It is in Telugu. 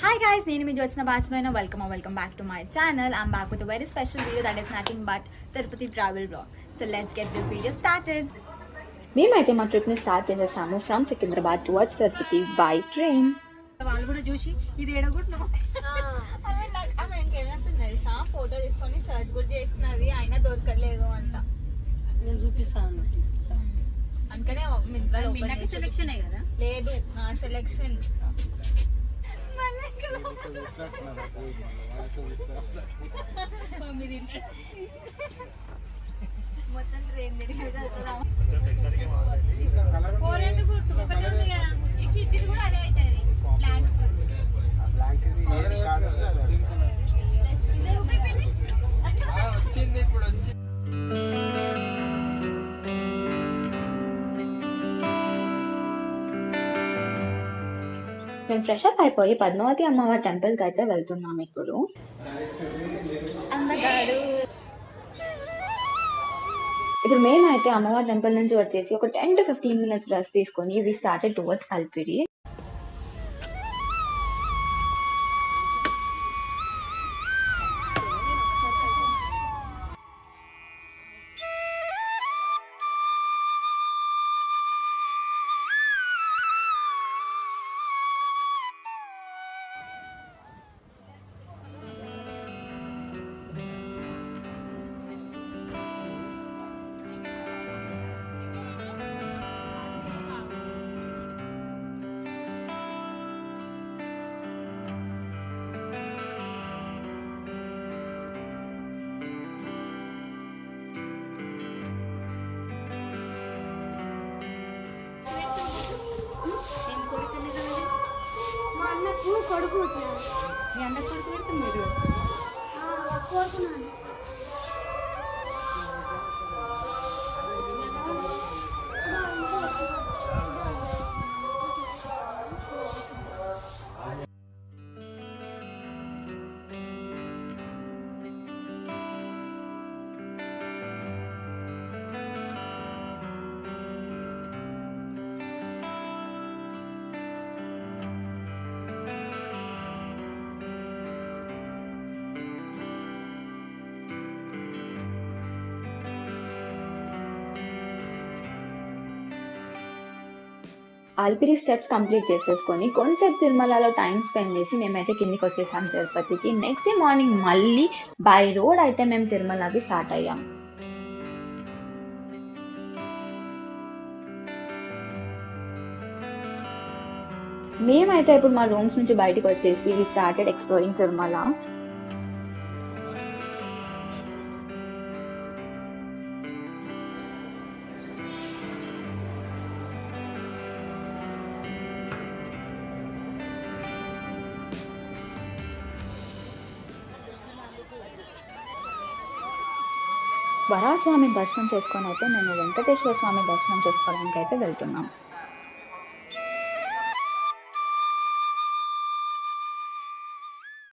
Hi guys, నేను మీ Jyotsna బాచ్మైన welcome back to my channel. I'm back with a very special video that is nothing but Tirupati travel vlog. So let's get this video started. మేమైతే మా ట్రిప్ ని స్టార్ట్ చేసేసాము from Secunderabad towards Tirupati by train. వాళ్ళు కూడా చూసి ఇది ఎడగొట్టినాం తెలుసా, ఫోటో తీసుకొని సర్చ్ కూడా చేసినది అయినా దొరకలేదు అంట. నేను చూపిస్తాను అందుకనే మింత్రాలో సెలెక్షన్ లేదు నా సెలెక్షన్ మొత్తం ట్రైన్ ఇది కూడా అదే అవుతుంది వచ్చింది ఇప్పుడు వచ్చి మేము ఫ్రెష్ అప్ అయిపోయి పద్మావతి అమ్మవారి టెంపుల్ కి అయితే వెళ్తున్నాం. ఇప్పుడు అందగాడు ఇప్పుడు మేమైతే అమ్మవారి టెంపుల్ నుంచి వచ్చేసి ఒక 10 to 15 minutes రెస్ట్ తీసుకొని వి స్టార్టెడ్ టువర్డ్స్ అల్పిరి. కొడుకు మీ అన్న కొడుకు పెడుతున్నారు కోరుకున్నాను. అల్పిరి స్టెప్స్ కంప్లీట్ చేసేసుకొని కొంచెం తిరుమలలో టైం స్పెండ్ చేసి మేమైతే కిందికి వచ్చేసాం తిరుపతికి. నెక్స్ట్ డే మార్నింగ్ మళ్ళీ బై రోడ్ అయితే మేము తిరుమలకి స్టార్ట్ అయ్యాం. మేమైతే ఇప్పుడు మా రూమ్స్ నుంచి బయటకు వచ్చేసి వి స్టార్టెడ్ ఎక్స్ప్లోరింగ్ తిరుమల. వరాస్వామి దర్శనం చేసుకొని అయితే మేము వెంకటేశ్వర స్వామి దర్శనం చేసుకోవడానికి అయితే వెళ్తున్నాం.